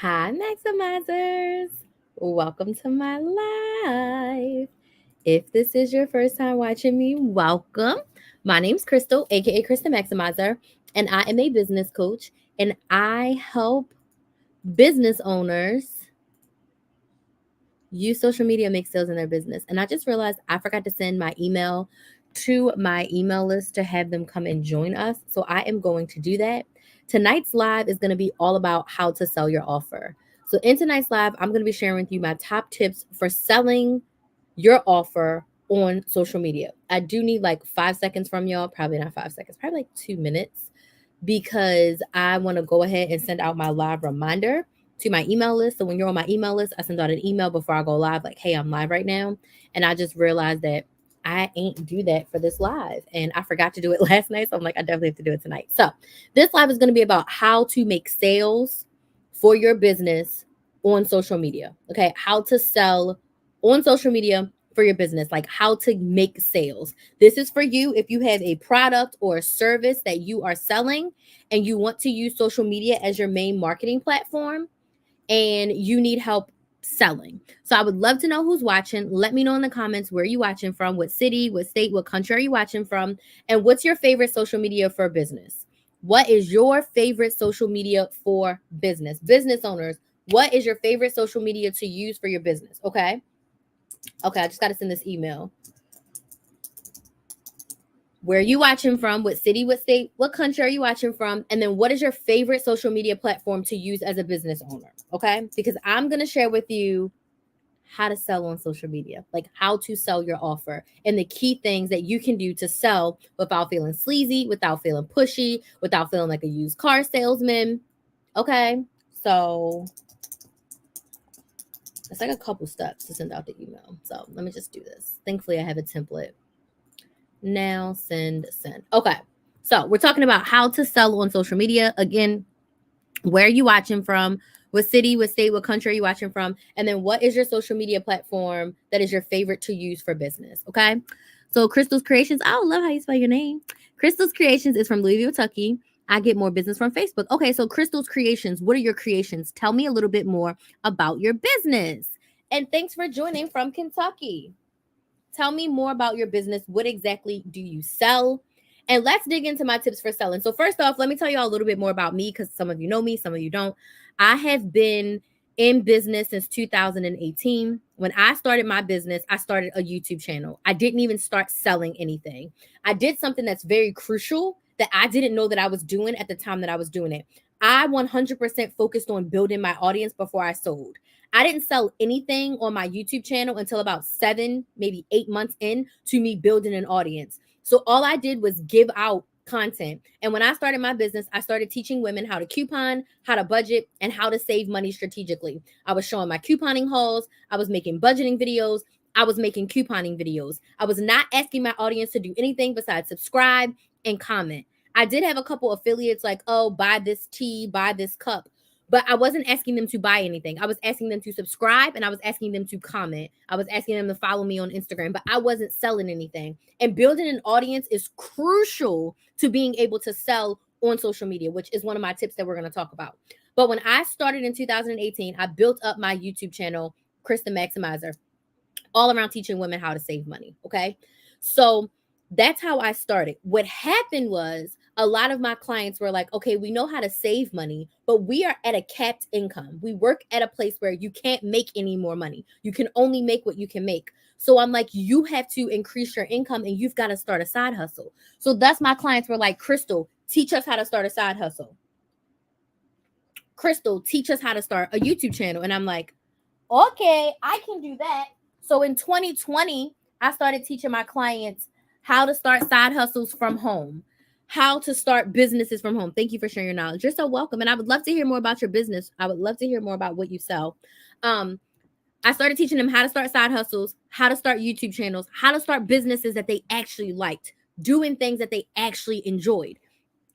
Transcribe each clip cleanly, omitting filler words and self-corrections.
Hi, Maximizers. Welcome to my live. If this is your first time watching me, welcome. My name's Crystal, aka Krista Maximizer, and I am a business coach, and I help business owners use social media to make sales in their business. And I just realized I forgot to send my email to my email list to have them come and join us. So I am going to do that. Tonight's live is going to be all about how to sell your offer. So in tonight's live, I'm going to be sharing with you my top tips for selling your offer on social media. I do need like 5 seconds from y'all, probably not 5 seconds, probably like 2 minutes, because I want to go ahead and send out my live reminder to my email list. So when you're on my email list, I send out an email before I go live, like, hey, I'm live right now. And I just realized that I ain't do that for this live. And I forgot to do it last night. So I'm like, I definitely have to do it tonight. So this live is going to be about how to make sales for your business on social media. Okay. How to sell on social media for your business, like how to make sales. This is for you if you have a product or a service that you are selling and you want to use social media as your main marketing platform and you need help selling. So I would love to know who's watching. Let me know in the comments where you watching from, what city, what state, what country are you watching from, and what's your favorite social media for business? What is your favorite social media for business? Business owners, what is your favorite social media to use for your business? Okay. Okay, I just got to send this email. Where are you watching from? What city, what state, what country are you watching from? And then what is your favorite social media platform to use as a business owner? Okay, because I'm going to share with you how to sell on social media, like how to sell your offer and the key things that you can do to sell without feeling sleazy, without feeling pushy, without feeling like a used car salesman. Okay, so it's like a couple steps to send out the email. So let me just do this. Thankfully, I have a template. Now send. Okay. So we're talking about how to sell on social media. Again, where are you watching from? What city, what state, what country are you watching from? And then what is your social media platform that is your favorite to use for business? Okay. So Crystal's Creations. I love how you spell your name. Crystal's Creations is from Louisville, Kentucky. I get more business from Facebook. Okay, so Crystal's Creations, what are your creations? Tell me a little bit more about your business. And thanks for joining from Kentucky. Tell me more about your business. What exactly do you sell? And let's dig into my tips for selling. So, first off, let me tell you all a little bit more about me because some of you know me, some of you don't. I have been in business since 2018. When I started my business, I started a YouTube channel. I didn't even start selling anything. I did something that's very crucial that I didn't know that I was doing at the time that I was doing it. I 100% focused on building my audience before I sold. I didn't sell anything on my YouTube channel until about 7, maybe 8 months in to me building an audience. So all I did was give out content. And when I started my business, I started teaching women how to coupon, how to budget, and how to save money strategically. I was showing my couponing hauls. I was making budgeting videos. I was making couponing videos. I was not asking my audience to do anything besides subscribe and comment. I did have a couple affiliates like, oh, buy this tea, buy this cup. But I wasn't asking them to buy anything. I was asking them to subscribe and I was asking them to comment. I was asking them to follow me on Instagram, but I wasn't selling anything. And building an audience is crucial to being able to sell on social media, which is one of my tips that we're going to talk about. But when I started in 2018, I built up my YouTube channel, Krista Maximizer, all around teaching women how to save money. Okay. So that's how I started. What happened was a lot of my clients were like, okay, we know how to save money, but we are at a capped income. We work at a place where you can't make any more money. You can only make what you can make. So I'm like, you have to increase your income and you've got to start a side hustle. So that's my clients were like, Crystal, teach us how to start a side hustle. Crystal, teach us how to start a YouTube channel. And I'm like, okay, I can do that. So in 2020, I started teaching my clients how to start side hustles from home, how to start businesses from home. Thank you for sharing your knowledge. You're so welcome. And I would love to hear more about your business. I would love to hear more about what you sell. I started teaching them how to start side hustles, how to start YouTube channels, how to start businesses that they actually liked, doing things that they actually enjoyed.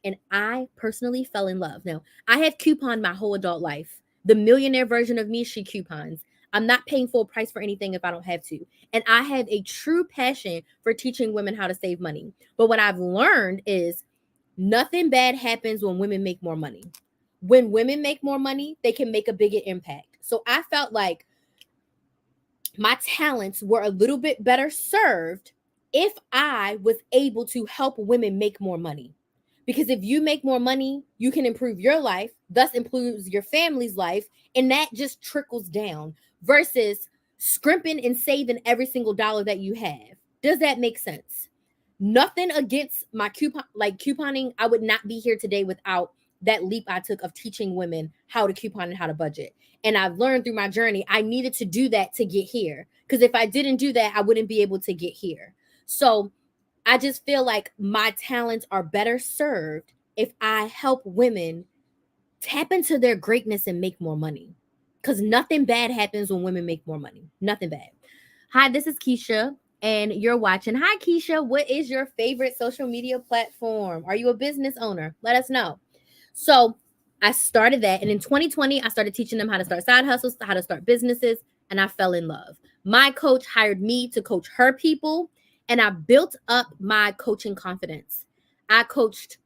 And I personally fell in love. Now, I have couponed my whole adult life. The millionaire version of me, she coupons. I'm not paying full price for anything if I don't have to. And I have a true passion for teaching women how to save money. But what I've learned is nothing bad happens when women make more money. when women make more money, they can make a bigger impact. So I felt like my talents were a little bit better served if I was able to help women make more money. Because if you make more money, you can improve your life, thus improves your family's life, and that just trickles down versus scrimping and saving every single dollar that you have. Does that make sense? Nothing against my couponing. I would not be here today without that leap I took of teaching women how to coupon and how to budget. And I've learned through my journey, I needed to do that to get here. Because if I didn't do that, I wouldn't be able to get here. So I just feel like my talents are better served if I help women tap into their greatness and make more money. Because nothing bad happens when women make more money. Nothing bad. Hi, this is Keisha, and you're watching. Hi, Keisha. What is your favorite social media platform? Are you a business owner? Let us know. So I started that. And in 2020, I started teaching them how to start side hustles, how to start businesses, and I fell in love. My coach hired me to coach her people, and I built up my coaching confidence. I coached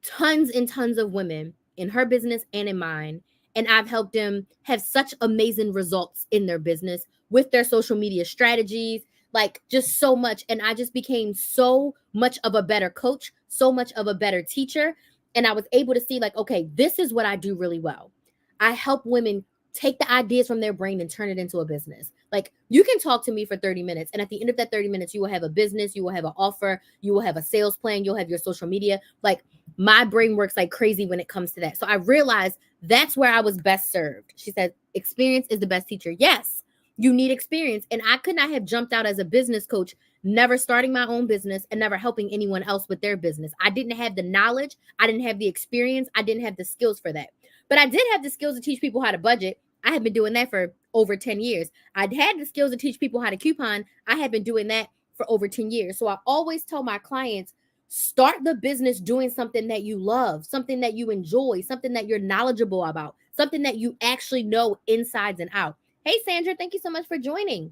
tons and tons of women in her business and in mine. And I've helped them have such amazing results in their business with their social media strategies, like just so much. And I just became so much of a better coach, so much of a better teacher. And I was able to see, like, okay, this is what I do really well. I help women take the ideas from their brain and turn it into a business. Like, you can talk to me for 30 minutes, and at the end of that 30 minutes, you will have a business, you will have an offer, you will have a sales plan, you'll have your social media. Like, my brain works like crazy when it comes to that. So I realized that's where I was best served. She said, experience is the best teacher. Yes, you need experience. And I could not have jumped out as a business coach, never starting my own business and never helping anyone else with their business. I didn't have the knowledge. I didn't have the experience. I didn't have the skills for that. But I did have the skills to teach people how to budget. I have been doing that for over 10 years. I'd had the skills to teach people how to coupon. I have been doing that for over 10 years. So I always tell my clients, start the business doing something that you love, something that you enjoy, something that you're knowledgeable about, something that you actually know insides and out. Hey, Sandra, thank you so much for joining.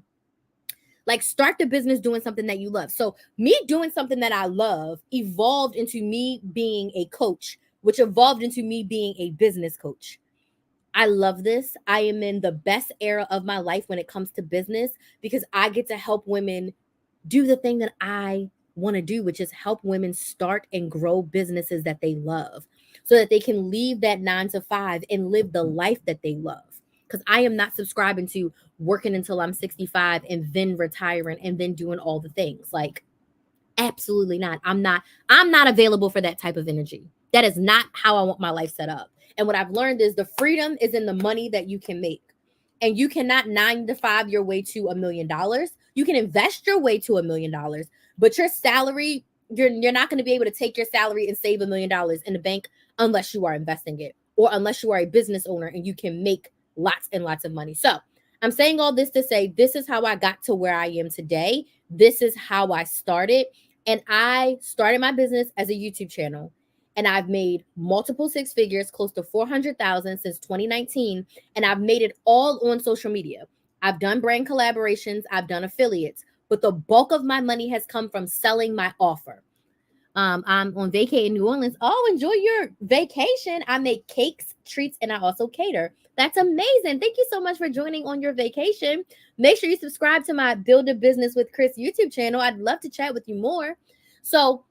Like, start the business doing something that you love. So me doing something that I love evolved into me being a coach, which evolved into me being a business coach. I love this. I am in the best era of my life when it comes to business because I get to help women do the thing that I want to do, which is help women start and grow businesses that they love so that they can leave that 9 to 5 and live the life that they love. Because I am not subscribing to working until I'm 65 and then retiring and then doing all the things. Like, absolutely not. I'm not available for that type of energy. That is not how I want my life set up. And what I've learned is the freedom is in the money that you can make. And you cannot 9 to 5 your way to $1,000,000. You can invest your way to $1,000,000, but your salary, you're not going to be able to take your salary and save $1,000,000 in the bank unless you are investing it or unless you are a business owner and you can make lots and lots of money. So I'm saying all this to say this is how I got to where I am today. This is how I started. And I started my business as a YouTube channel. And I've made multiple six figures, close to 400,000 since 2019. And I've made it all on social media. I've done brand collaborations, I've done affiliates, but the bulk of my money has come from selling my offer. I'm on vacay in New Orleans. Oh, enjoy your vacation. I make cakes, treats, and I also cater. That's amazing. Thank you so much for joining on your vacation. Make sure you subscribe to my Build a Business with Chris YouTube channel. I'd love to chat with you more. So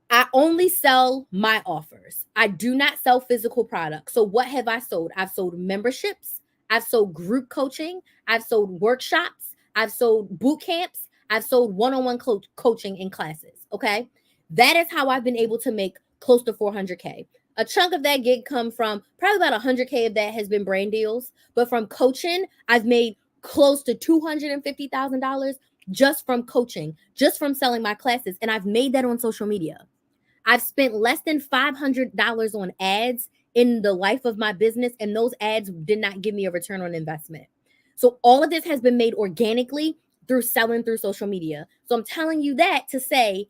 I only sell my offers. I do not sell physical products. So what have I sold? I've sold memberships. I've sold group coaching. I've sold workshops. I've sold boot camps. I've sold one-on-one coaching and classes. Okay. That is how I've been able to make close to 400K. A chunk of that gig come from probably about 100K of that has been brand deals. But from coaching, I've made close to $250,000 just from coaching, just from selling my classes. And I've made that on social media. I've spent less than $500 on ads in the life of my business, and those ads did not give me a return on investment. So all of this has been made organically through selling through social media. So I'm telling you that to say,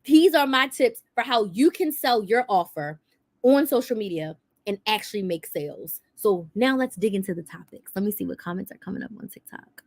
these are my tips for how you can sell your offer on social media and actually make sales. So now let's dig into the topics. Let me see what comments are coming up on TikTok.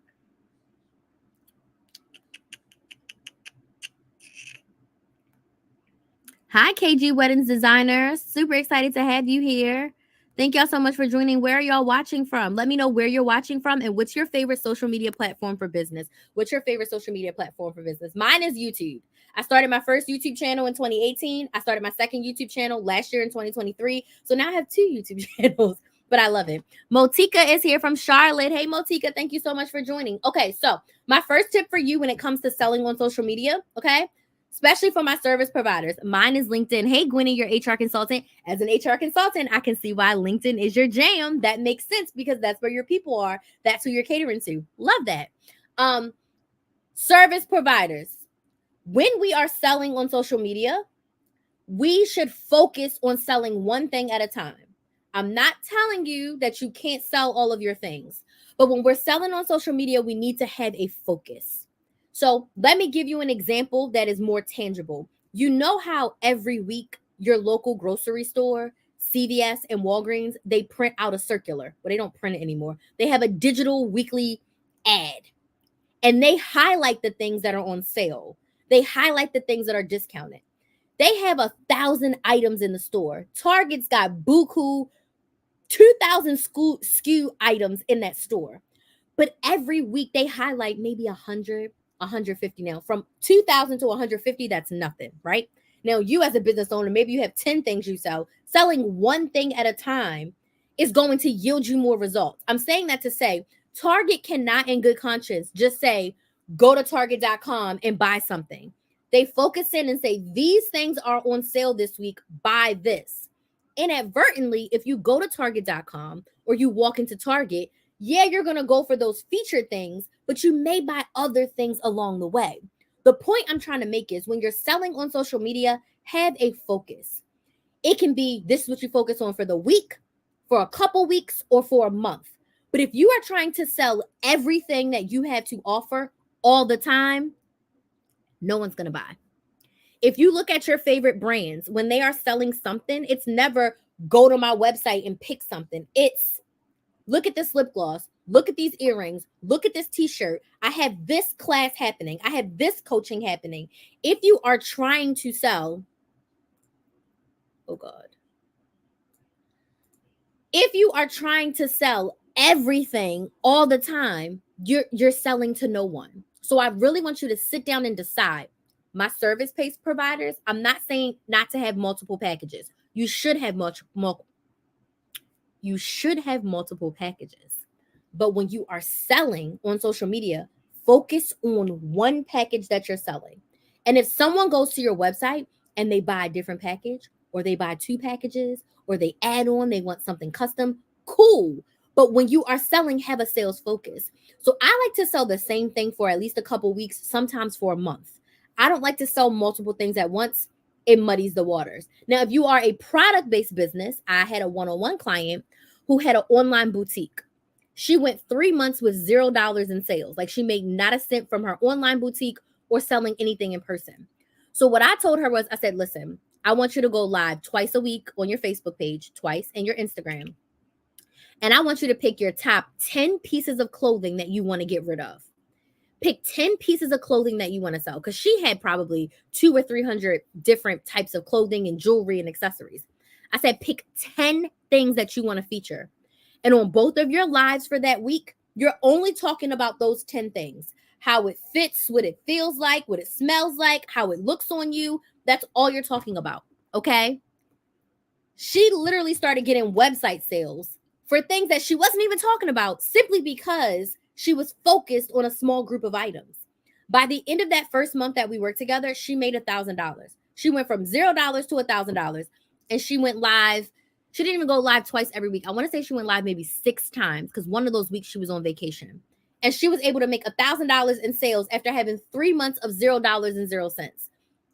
Hi, KG Weddings Designers. Super excited to have you here. Thank y'all so much for joining. Where are y'all watching from? Let me know where you're watching from and what's your favorite social media platform for business. What's your favorite social media platform for business? Mine is YouTube. I started my first YouTube channel in 2018. I started my second YouTube channel last year in 2023. So now I have 2 YouTube channels, but I love it. Motika is here from Charlotte. Hey, Motika, thank you so much for joining. Okay, so my first tip for you when it comes to selling on social media, okay? Especially for my service providers. Mine is LinkedIn. Hey, Gwenny, your HR consultant. As an HR consultant, I can see why LinkedIn is your jam. That makes sense because that's where your people are. That's who you're catering to. Love that. Service providers. When we are selling on social media, we should focus on selling one thing at a time. I'm not telling you that you can't sell all of your things, but when we're selling on social media, we need to have a focus. So let me give you an example that is more tangible. You know how every week your local grocery store, CVS and Walgreens, they print out a circular. Well, they don't print it anymore. They have a digital weekly ad and they highlight the things that are on sale. They highlight the things that are discounted. They have 1,000 items in the store. Target's got buku, 2,000 SKU items in that store. But every week they highlight maybe 100, 150 now. From 2,000 to 150, that's nothing, right? Now, you as a business owner, maybe you have 10 things you sell. Selling one thing at a time is going to yield you more results. I'm saying that to say Target cannot, in good conscience, just say, go to Target.com and buy something. They focus in and say, these things are on sale this week, buy this. Inadvertently, if you go to Target.com or you walk into Target, yeah, you're going to go for those featured things, but you may buy other things along the way. The point I'm trying to make is when you're selling on social media, have a focus. It can be this is what you focus on for the week, for a couple weeks, or for a month. But if you are trying to sell everything that you have to offer all the time, no one's going to buy. If you look at your favorite brands, when they are selling something, it's never go to my website and pick something. It's look at this lip gloss, look at these earrings, look at this t-shirt. I have this class happening. I have this coaching happening. If you are trying to sell, oh God. If you are trying to sell everything all the time, you're selling to no one. So I really want you to sit down and decide. My service-based providers, I'm not saying not to have multiple packages. You should have multiple packages. But when you are selling on social media, focus on one package that you're selling. And if someone goes to your website and they buy a different package, or they buy 2 packages, or they add on, they want something custom, cool. But when you are selling, have a sales focus. So I like to sell the same thing for at least a couple weeks, sometimes for a month. I don't like to sell multiple things at once. It muddies the waters. Now, if you are a product-based business, I had a one-on-one client who had an online boutique. She went 3 months with $0 in sales. Like she made not a cent from her online boutique or selling anything in person. So what I told her was, I said, listen, I want you to go live twice a week on your Facebook page, twice, and your Instagram. And I want you to pick your top 10 pieces of clothing that you want to get rid of. Pick 10 pieces of clothing that you want to sell. Because she had probably 200 or 300 different types of clothing and jewelry and accessories. I said, pick 10 things that you want to feature. And on both of your lives for that week, you're only talking about those 10 things. How it fits, what it feels like, what it smells like, how it looks on you. That's all you're talking about, okay? She literally started getting website sales for things that she wasn't even talking about simply because she was focused on a small group of items. By the end of that first month that we worked together, she made $1,000. She went from $0 to $1,000, and she went live. She didn't even go live twice every week. I want to say she went live maybe 6 times because one of those weeks she was on vacation. And she was able to make $1,000 in sales after having 3 months of $0 and 0 cents.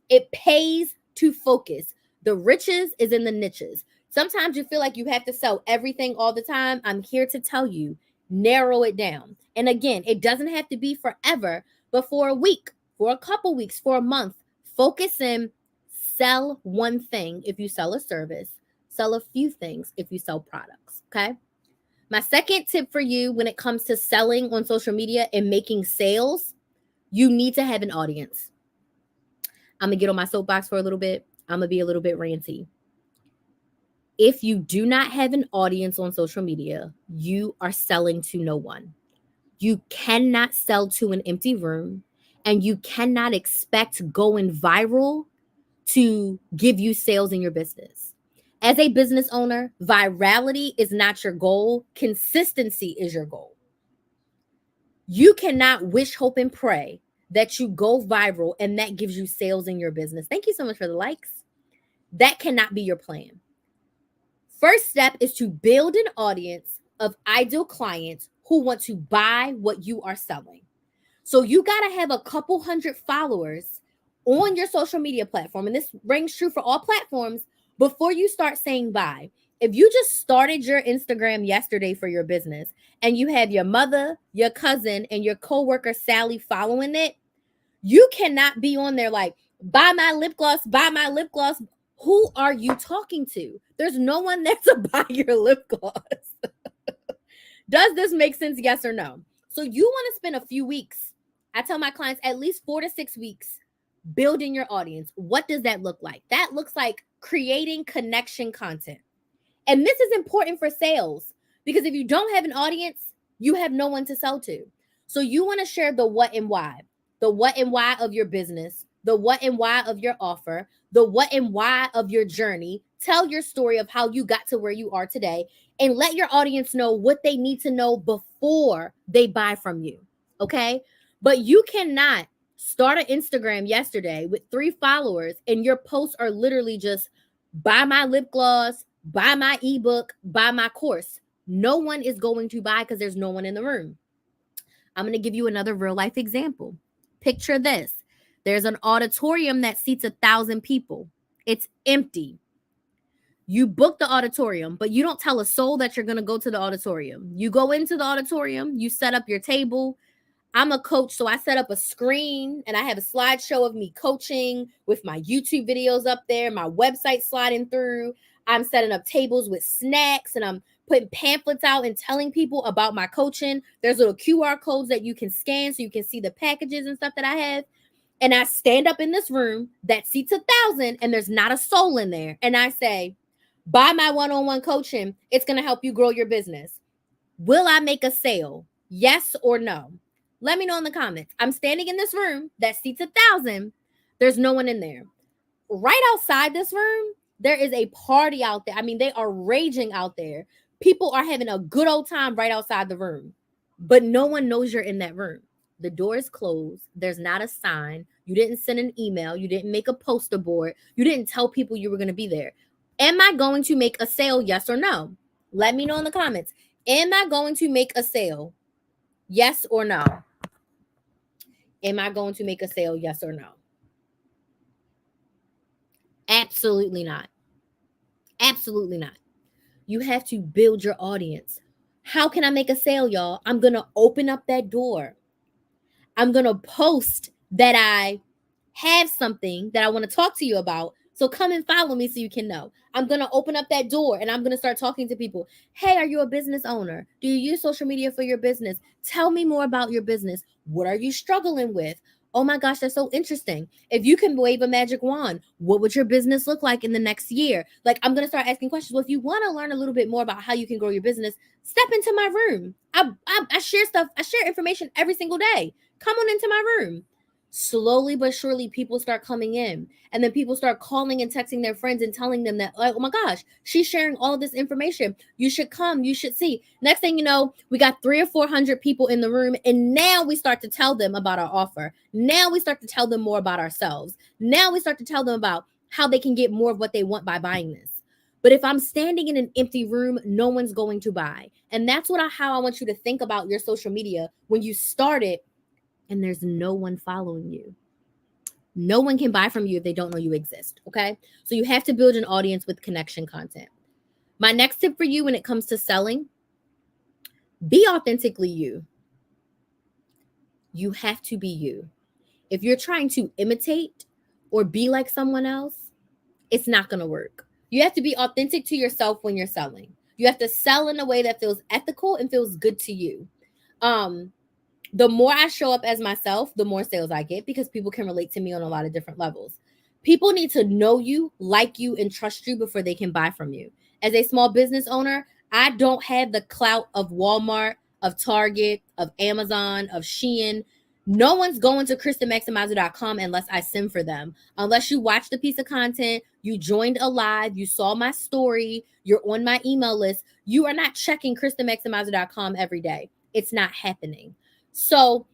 It pays to focus. The riches is in the niches. Sometimes you feel like you have to sell everything all the time. I'm here to tell you, narrow it down. And again, it doesn't have to be forever, but for a week, for a couple weeks, for a month, focus in, sell one thing if you sell a service, sell a few things if you sell products, okay? My second tip for you when it comes to selling on social media and making sales, you need to have an audience. I'm going to get on my soapbox for a little bit. I'm going to be a little bit ranty. If you do not have an audience on social media, you are selling to no one. You cannot sell to an empty room, and you cannot expect going viral to give you sales in your business. As a business owner, virality is not your goal, consistency is your goal. You cannot wish, hope, and pray that you go viral and that gives you sales in your business. Thank you so much for the likes. That cannot be your plan. First step is to build an audience of ideal clients who want to buy what you are selling. So you got to have a couple hundred followers on your social media platform. And this rings true for all platforms before you start saying buy. If you just started your Instagram yesterday for your business and you have your mother, your cousin, and your coworker Sally following it, you cannot be on there like, buy my lip gloss, buy my lip gloss. Who are you talking to? There's no one there to buy your lip gloss. Does this make sense? Yes or no? So you want to spend a few weeks. I tell my clients at least 4 to 6 weeks building your audience. What does that look like? That looks like creating connection content. And this is important for sales because if you don't have an audience, you have no one to sell to. So you want to share the what and why of your business, the what and why of your offer, the what and why of your journey. Tell your story of how you got to where you are today and let your audience know what they need to know before they buy from you. Okay? But you cannot start an Instagram yesterday with 3 followers and your posts are literally just buy my lip gloss, buy my ebook, buy my course. No one is going to buy because there's no one in the room. I'm going to give you another real life example. Picture this. There's an auditorium that seats 1,000 people. It's empty. You book the auditorium, but you don't tell a soul that you're going to go to the auditorium. You go into the auditorium, you set up your table. I'm a coach, so I set up a screen and I have a slideshow of me coaching with my YouTube videos up there, my website sliding through. I'm setting up tables with snacks and I'm putting pamphlets out and telling people about my coaching. There's little QR codes that you can scan so you can see the packages and stuff that I have. And I stand up in this room that seats 1,000 and there's not a soul in there. And I say, buy my one-on-one coaching. It's going to help you grow your business. Will I make a sale? Yes or no? Let me know in the comments. I'm standing in this room that seats 1,000. There's no one in there. Right outside this room, there is a party out there. I mean, they are raging out there. People are having a good old time right outside the room, but no one knows you're in that room. The door is closed. There's not a sign. You didn't send an email. You didn't make a poster board. You didn't tell people you were going to be there. Am I going to make a sale? Yes or no? Let me know in the comments. Am I going to make a sale? Yes or no? Am I going to make a sale? Yes or no? Absolutely not. Absolutely not. You have to build your audience. How can I make a sale, y'all? I'm going to open up that door. I'm going to post that I have something that I want to talk to you about. So come and follow me so you can know. I'm going to open up that door and I'm going to start talking to people. Hey, are you a business owner? Do you use social media for your business? Tell me more about your business. What are you struggling with? Oh my gosh, that's so interesting. If you can wave a magic wand, what would your business look like in the next year? Like, I'm going to start asking questions. Well, if you want to learn a little bit more about how you can grow your business, step into my room. I share stuff. I share information every single day. Come on into my room. Slowly but surely, people start coming in, and then people start calling and texting their friends and telling them that, like, oh my gosh, she's sharing all of this information. You should come. You should see. Next thing you know, we got 300 or 400 people in the room, and now we start to tell them about our offer. Now we start to tell them more about ourselves. Now we start to tell them about how they can get more of what they want by buying this. But if I'm standing in an empty room, no one's going to buy. And that's how I want you to think about your social media when you start it and there's no one following you. No one can buy from you if they don't know you exist, okay? So you have to build an audience with connection content. My next tip for you when it comes to selling, be authentically you. You have to be you. If you're trying to imitate or be like someone else, it's not going to work. You have to be authentic to yourself when you're selling. You have to sell in a way that feels ethical and feels good to you. The more I show up as myself, the more sales I get because people can relate to me on a lot of different levels. People need to know you, like you, and trust you before they can buy from you. As a small business owner, I don't have the clout of Walmart, of Target, of Amazon, of Shein. No one's going to KristenMaximizer.com unless I send for them. Unless you watched a piece of content, you joined a live, you saw my story, you're on my email list. You are not checking KristenMaximizer.com every day. It's not happening. So,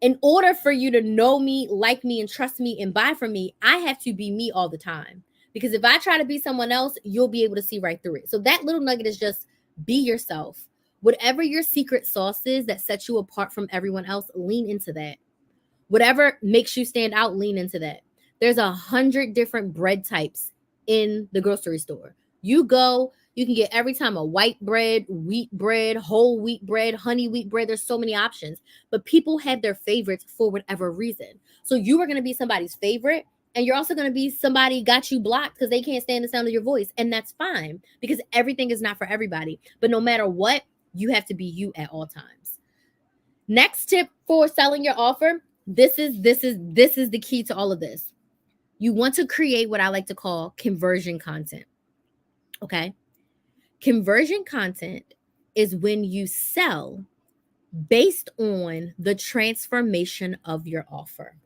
in order for you to know me, like me, and trust me and buy from me, I have to be me all the time. Because if I try to be someone else, you'll be able to see right through it. So that little nugget is just be yourself. Whatever your secret sauce is that sets you apart from everyone else, lean into that. Whatever makes you stand out, lean into that. There's 100 different bread types in the grocery store. You go, you can get every time a white bread, wheat bread, whole wheat bread, honey wheat bread. There's so many options, but people have their favorites for whatever reason. So you are going to be somebody's favorite, and you're also going to be somebody got you blocked because they can't stand the sound of your voice. And that's fine because everything is not for everybody. But no matter what, you have to be you at all times. Next tip for selling your offer. This is the key to all of this. You want to create what I like to call conversion content. Okay? Conversion content is when you sell based on the transformation of your offer.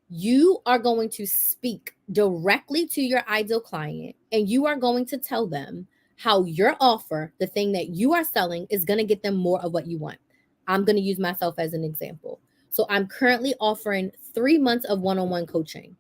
You are going to speak directly to your ideal client, and you are going to tell them how your offer, the thing that you are selling, is going to get them more of what you want. I'm going to use myself as an example. So I'm currently offering 3 months of one-on-one coaching.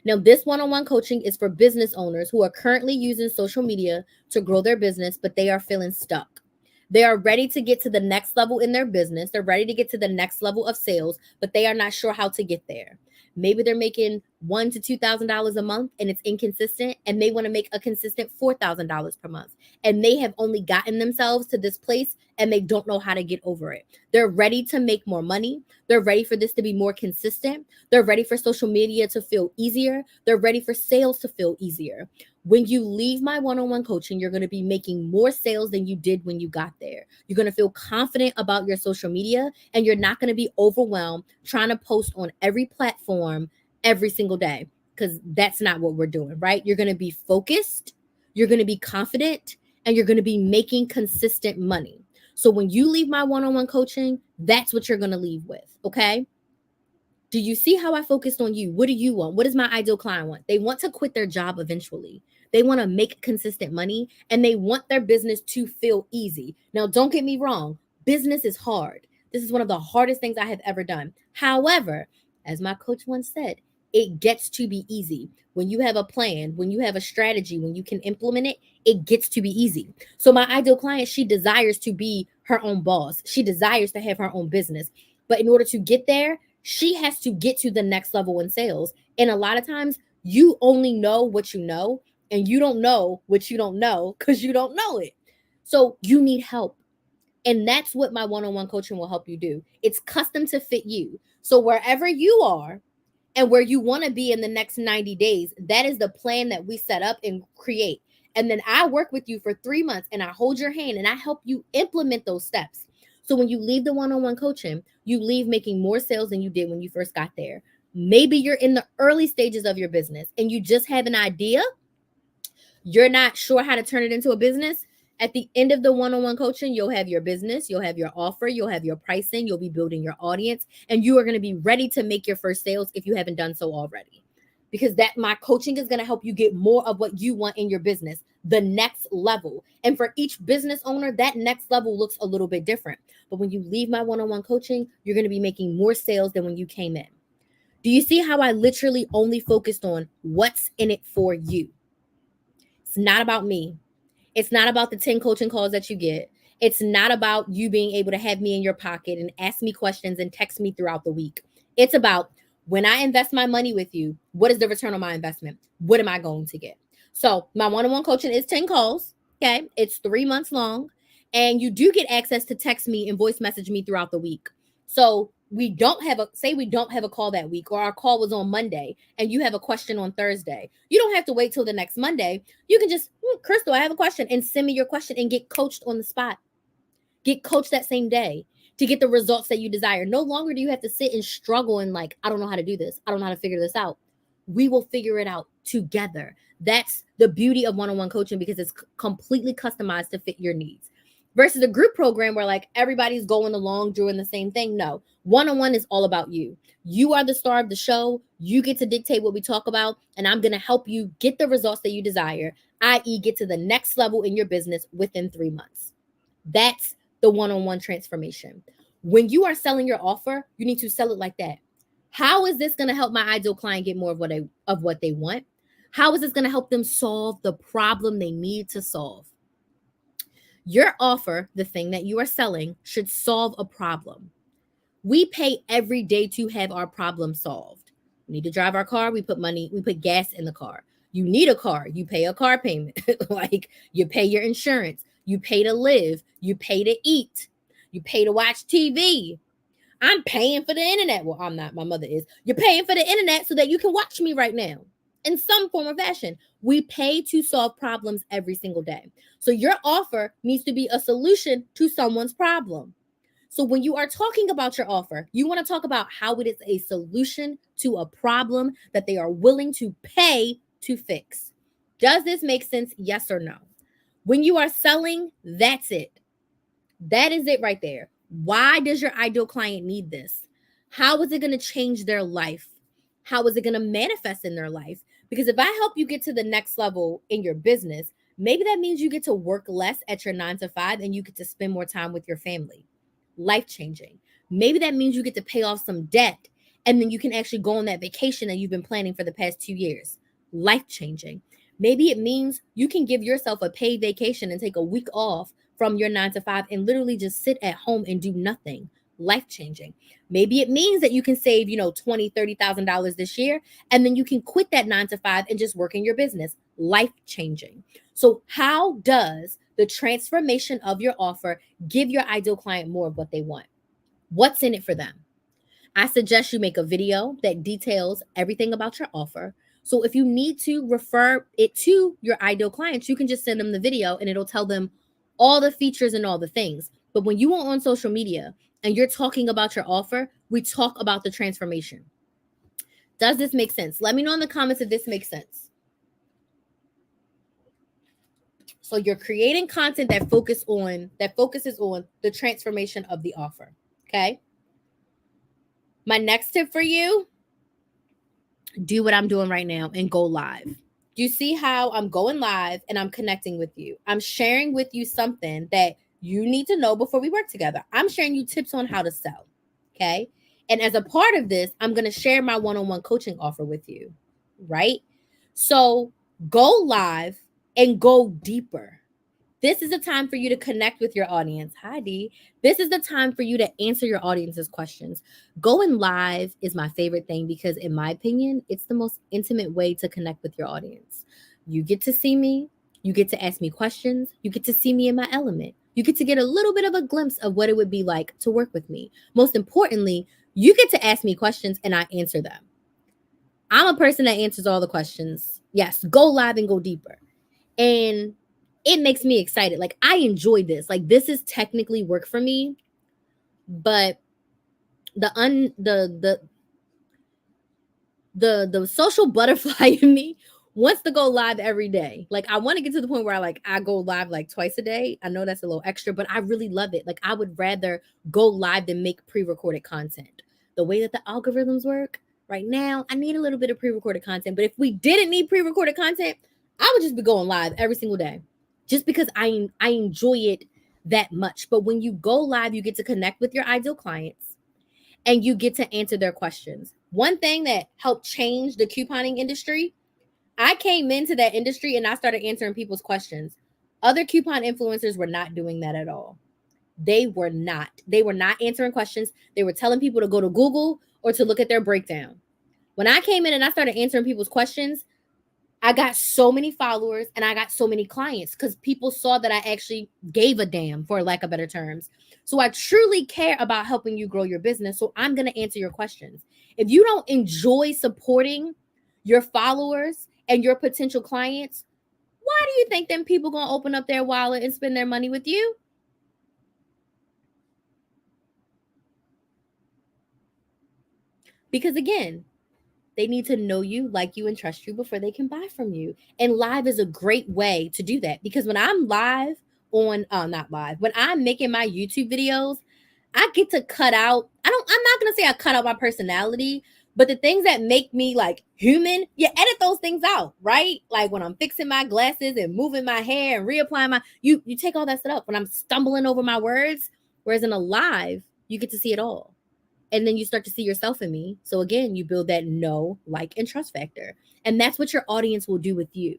Now, this one-on-one coaching is for business owners who are currently using social media to grow their business, but they are feeling stuck. They are ready to get to the next level in their business. They're ready to get to the next level of sales, but they are not sure how to get there. Maybe they're making $1,000 to $2,000 a month and it's inconsistent, and they want to make a consistent $4,000 per month. And they have only gotten themselves to this place and they don't know how to get over it. They're ready to make more money. They're ready for this to be more consistent. They're ready for social media to feel easier. They're ready for sales to feel easier. When you leave my one-on-one coaching, you're going to be making more sales than you did when you got there. You're going to feel confident about your social media, and you're not going to be overwhelmed trying to post on every platform every single day, because that's not what we're doing, right? You're going to be focused, you're going to be confident, and you're going to be making consistent money. So when you leave my one-on-one coaching, that's what you're going to leave with, okay? Do you see how I focused on you? What do you want? What does my ideal client want? They want to quit their job eventually. They want to make consistent money, and they want their business to feel easy. Now, don't get me wrong. Business is hard. This is one of the hardest things I have ever done. However, as my coach once said, it gets to be easy. When you have a plan, when you have a strategy, when you can implement it, it gets to be easy. So my ideal client, she desires to be her own boss. She desires to have her own business. But in order to get there, she has to get to the next level in sales. And a lot of times you only know what you know, and you don't know what you don't know because you don't know it. So you need help. And that's what my one-on-one coaching will help you do. It's custom to fit you. So wherever you are and where you want to be in the next 90 days, that is the plan that we set up and create. And then I work with you for 3 months and I hold your hand and I help you implement those steps. So when you leave the one-on-one coaching, you leave making more sales than you did when you first got there. Maybe you're in the early stages of your business and you just have an idea. You're not sure how to turn it into a business. At the end of the one-on-one coaching, you'll have your business, you'll have your offer, you'll have your pricing, you'll be building your audience, and you are going to be ready to make your first sales if you haven't done so already. Because that my coaching is going to help you get more of what you want in your business, the next level. And for each business owner, that next level looks a little bit different. But when you leave my one-on-one coaching, you're going to be making more sales than when you came in. Do you see how I literally only focused on what's in it for you? It's not about me. It's not about the 10 coaching calls that you get. It's not about you being able to have me in your pocket and ask me questions and text me throughout the week. It's about when I invest my money with you, what is the return on my investment? What am I going to get? So my one-on-one coaching is 10 calls. Okay. It's 3 months long. And you do get access to text me and voice message me throughout the week. So we don't have a call that week, or our call was on Monday and you have a question on Thursday. You don't have to wait till the next Monday. You can just, Crystal, I have a question, and send me your question and get coached on the spot. Get coached that same day to get the results that you desire. No longer do you have to sit and struggle and like, I don't know how to do this. I don't know how to figure this out. We will figure it out together. That's the beauty of one-on-one coaching, because it's completely customized to fit your needs. Versus a group program where like everybody's going along doing the same thing. No, one-on-one is all about you. You are the star of the show. You get to dictate what we talk about, and I'm going to help you get the results that you desire, i.e., get to the next level in your business within 3 months. That's the one-on-one transformation. When you are selling your offer, you need to sell it like that. How is this going to help my ideal client get more of what they want? How is this going to help them solve the problem they need to solve? Your offer, the thing that you are selling, should solve a problem. We pay every day to have our problem solved. We need to drive our car, we put gas in the car. You need a car, you pay a car payment. Like, you pay your insurance, you pay to live, you pay to eat, you pay to watch TV. I'm paying for the internet. Well, I'm not, my mother is. You're paying for the internet so that you can watch me right now in some form or fashion. We pay to solve problems every single day. So your offer needs to be a solution to someone's problem. So when you are talking about your offer, you want to talk about how it is a solution to a problem that they are willing to pay to fix. Does this make sense? Yes or no? When you are selling, that's it. That is it right there. Why does your ideal client need this? How is it going to change their life? How is it going to manifest in their life? Because if I help you get to the next level in your business, maybe that means you get to work less at your 9 to 5 and you get to spend more time with your family. Life changing. Maybe that means you get to pay off some debt and then you can actually go on that vacation that you've been planning for the past 2 years. Life changing. Maybe it means you can give yourself a paid vacation and take a week off from your 9 to 5 and literally just sit at home and do nothing. Life changing. Maybe it means that you can save, $20,000, $30,000 this year, and then you can quit that 9 to 5 and just work in your business. Life changing. So how does the transformation of your offer give your ideal client more of what they want? What's in it for them? I suggest you make a video that details everything about your offer. So if you need to refer it to your ideal clients, you can just send them the video and it'll tell them all the features and all the things. But when you are on social media and you're talking about your offer, we talk about the transformation. Does this make sense? Let me know in the comments if this makes sense. So you're creating content that focuses on the transformation of the offer. Okay. My next tip for you, do what I'm doing right now and go live. Do you see how I'm going live and I'm connecting with you? I'm sharing with you something that you need to know before we work together. I'm sharing you tips on how to sell. Okay. And as a part of this, I'm going to share my one-on-one coaching offer with you. Right. So go live and go deeper. This is the time for you to connect with your audience. Hi, Dee. This is the time for you to answer your audience's questions. Going live is my favorite thing because, in my opinion, it's the most intimate way to connect with your audience. You get to see me. You get to ask me questions. You get to see me in my element. You get to get a little bit of a glimpse of what it would be like to work with me. Most importantly, you get to ask me questions and I answer them. I'm a person that answers all the questions. Yes, go live and go deeper. And it makes me excited. Like, I enjoy this. Like, this is technically work for me, but the social butterfly in me wants to go live every day. Like, I want to get to the point where I go live like twice a day. I know that's a little extra, but I really love it. Like, I would rather go live than make pre-recorded content. The way that the algorithms work right now, I need a little bit of pre-recorded content. But if we didn't need pre-recorded content, I would just be going live every single day. Just because I enjoy it that much. But when you go live, you get to connect with your ideal clients and you get to answer their questions. One thing that helped change the couponing industry, I came into that industry and I started answering people's questions. Other coupon influencers were not doing that at all. They were not answering questions. They were telling people to go to Google or to look at their breakdown. When I came in and I started answering people's questions, I got so many followers and I got so many clients because people saw that I actually gave a damn, for lack of better terms. So I truly care about helping you grow your business. So I'm going to answer your questions. If you don't enjoy supporting your followers and your potential clients, why do you think them people going to open up their wallet and spend their money with you? Because again, They need to know you, like you, and trust you before they can buy from you. And live is a great way to do that, because when I'm live on not live, when I'm making my YouTube videos, I get to cut out, I'm not gonna say I cut out my personality, but the things that make me like human, you edit those things out, right? Like when I'm fixing my glasses and moving my hair and reapplying you take all that stuff up when I'm stumbling over my words. Whereas in a live, you get to see it all. And then you start to see yourself in me. So again, you build that know, like, and trust factor. And that's what your audience will do with you.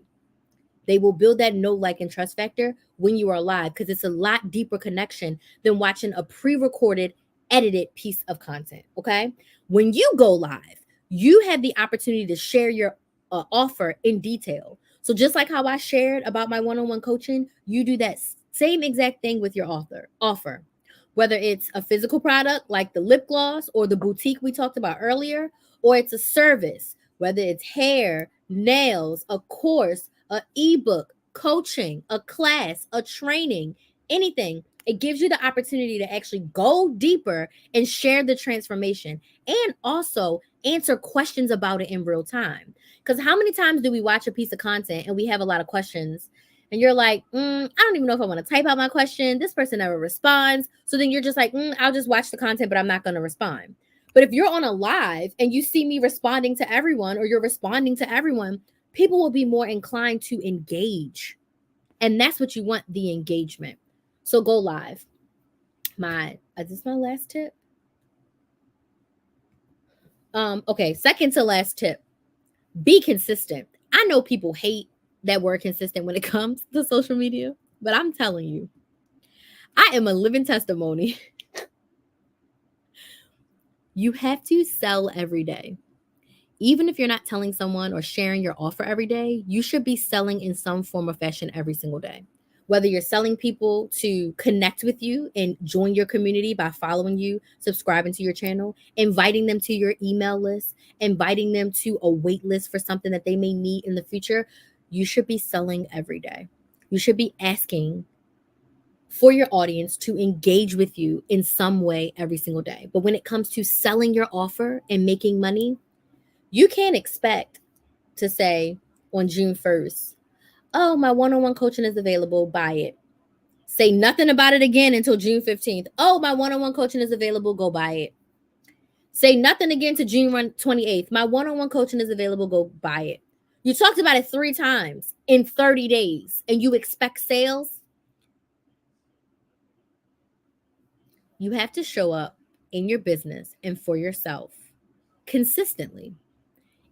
They will build that know, like, and trust factor when you are live, because it's a lot deeper connection than watching a pre-recorded, edited piece of content. Okay. When you go live, you have the opportunity to share your offer in detail. So just like how I shared about my one-on-one coaching, you do that same exact thing with your offer. Whether it's a physical product like the lip gloss or the boutique we talked about earlier, or it's a service, whether it's hair, nails, a course, an ebook, coaching, a class, a training, anything. It gives you the opportunity to actually go deeper and share the transformation, and also answer questions about it in real time. Because how many times do we watch a piece of content and we have a lot of questions, and you're like, I don't even know if I want to type out my question. This person never responds. So then you're just like, I'll just watch the content, but I'm not going to respond. But if you're on a live and you see me responding to everyone, or you're responding to everyone, people will be more inclined to engage. And that's what you want, the engagement. So go live. Is this my last tip? Okay, second to last tip. Be consistent. I know people hate that word consistent when it comes to social media, but I'm telling you, I am a living testimony. You have to sell every day. Even if you're not telling someone or sharing your offer every day, you should be selling in some form or fashion every single day. Whether you're selling people to connect with you and join your community by following you, subscribing to your channel, inviting them to your email list, inviting them to a wait list for something that they may need in the future, you should be selling every day. You should be asking for your audience to engage with you in some way every single day. But when it comes to selling your offer and making money, you can't expect to say on June 1st, oh, my one-on-one coaching is available, buy it. Say nothing about it again until June 15th. Oh, my one-on-one coaching is available, go buy it. Say nothing again to June 28th. My one-on-one coaching is available, go buy it. You talked about it 3 times in 30 days and you expect sales? You have to show up in your business and for yourself consistently.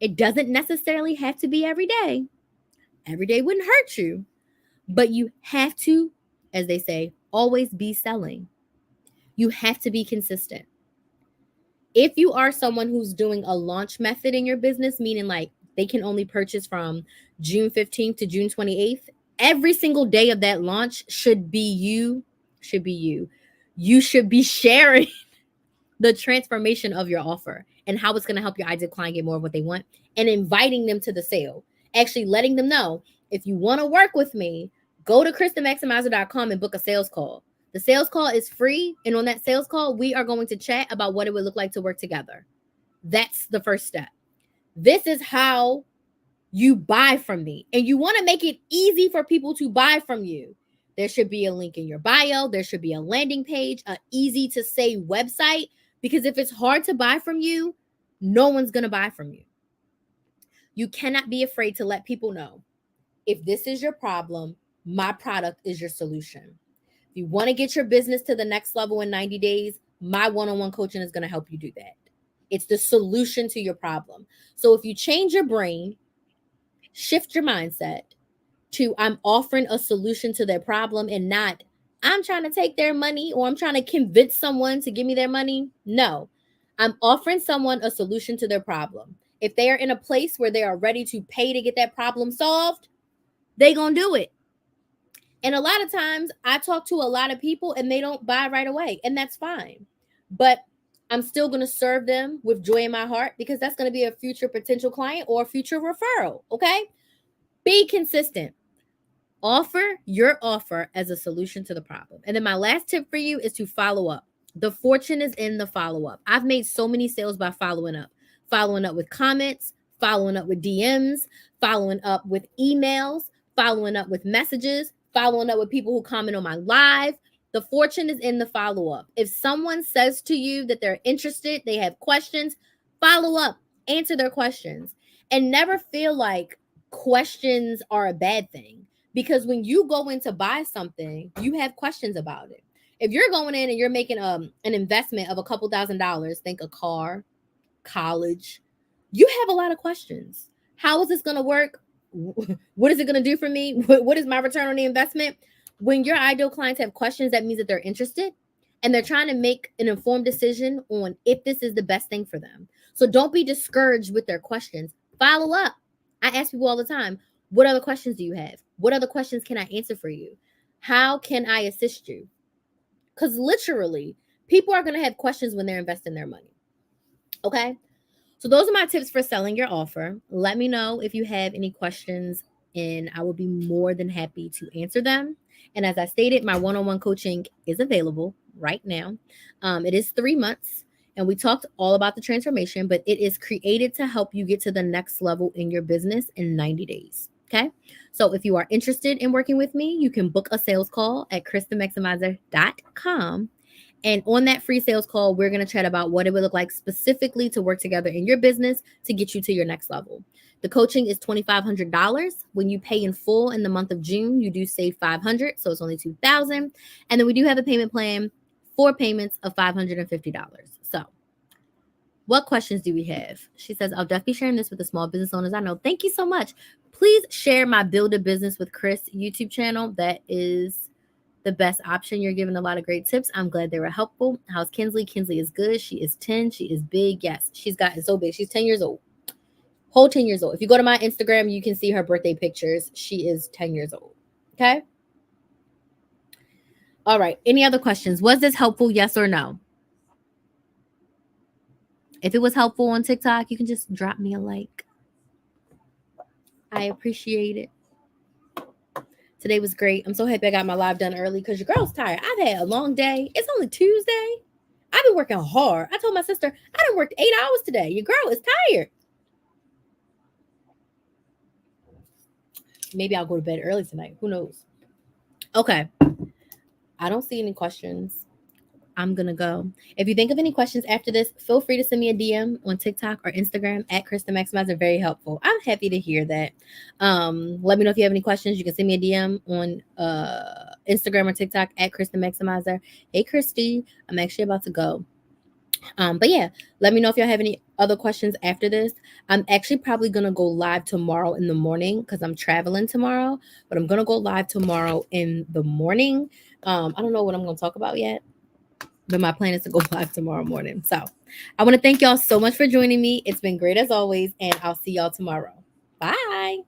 It doesn't necessarily have to be every day. Every day wouldn't hurt you, but you have to, as they say, always be selling. You have to be consistent. If you are someone who's doing a launch method in your business, meaning like they can only purchase from June 15th to June 28th, every single day of that launch should be you. You should be sharing the transformation of your offer and how it's going to help your ideal client get more of what they want, and inviting them to the sale. Actually letting them know, if you want to work with me, go to KristenMaximizer.com and book a sales call. The sales call is free. And on that sales call, we are going to chat about what it would look like to work together. That's the first step. This is how you buy from me. And you want to make it easy for people to buy from you. There should be a link in your bio. There should be a landing page, an easy to say website. Because if it's hard to buy from you, no one's going to buy from you. You cannot be afraid to let people know, if this is your problem, my product is your solution. If you want to get your business to the next level in 90 days, my one-on-one coaching is going to help you do that. It's the solution to your problem. So if you change your brain, shift your mindset to I'm offering a solution to their problem, and not I'm trying to take their money or I'm trying to convince someone to give me their money. No, I'm offering someone a solution to their problem. If they are in a place where they are ready to pay to get that problem solved, they gonna do it. And a lot of times I talk to a lot of people and they don't buy right away, and that's fine. But I'm still going to serve them with joy in my heart, because that's going to be a future potential client or a future referral. Okay. Be consistent. Offer your offer as a solution to the problem. And then my last tip for you is to follow up. The fortune is in the follow up. I've made so many sales by following up with comments, following up with DMs, following up with emails, following up with messages, following up with people who comment on my live. The fortune is in the follow up. If someone says to you that they're interested, they have questions, follow up, answer their questions, and never feel like questions are a bad thing. Because when you go in to buy something, you have questions about it. If you're going in and you're making an investment of a couple $1,000s, think a car, college, you have a lot of questions. How is this going to work? What is it going to do for me? What is my return on the investment? When your ideal clients have questions, that means that they're interested and they're trying to make an informed decision on if this is the best thing for them. So don't be discouraged with their questions. Follow up. I ask people all the time, what other questions do you have? What other questions can I answer for you? How can I assist you? Because literally, people are going to have questions when they're investing their money. Okay? So those are my tips for selling your offer. Let me know if you have any questions, and I will be more than happy to answer them. And as I stated, my one-on-one coaching is available right now. It is 3 months, and we talked all about the transformation, but it is created to help you get to the next level in your business in 90 days. Okay. So if you are interested in working with me, you can book a sales call at KristaMaximizer.com. And on that free sales call, we're going to chat about what it would look like specifically to work together in your business to get you to your next level. The coaching is $2,500. When you pay in full in the month of June, you do save $500, so it's only $2,000. And then we do have a payment plan, 4 payments of $550. So what questions do we have? She says, I'll definitely be sharing this with the small business owners I know. Thank you so much. Please share my Build a Business with Chris YouTube channel. That is the best option. You're giving a lot of great tips. I'm glad they were helpful. How's Kinsley? Kinsley is good. She is 10. She is big. Yes, she's gotten so big. She's 10 years old. Whole 10 years old. If you go to my Instagram, you can see her birthday pictures. She is 10 years old. Okay. All right. Any other questions? Was this helpful? Yes or no? If it was helpful on TikTok, you can just drop me a like. I appreciate it. Today was great. I'm so happy I got my live done early because your girl's tired. I've had a long day. It's only Tuesday. I've been working hard. I told my sister, I done worked 8 hours today. Your girl is tired. Maybe I'll go to bed early tonight. Who knows? Okay. I don't see any questions. I'm going to go. If you think of any questions after this, feel free to send me a DM on TikTok or Instagram at Krista Maximizer. Very helpful. I'm happy to hear that. Let me know if you have any questions. You can send me a DM on Instagram or TikTok at Krista Maximizer. Hey, Christy, I'm actually about to go. But yeah, let me know if y'all have any other questions after this. I'm actually probably going to go live tomorrow in the morning because I'm traveling tomorrow, but I'm going to go live tomorrow in the morning. I don't know what I'm going to talk about yet, but my plan is to go live tomorrow morning. So I want to thank y'all so much for joining me. It's been great as always, and I'll see y'all tomorrow. Bye.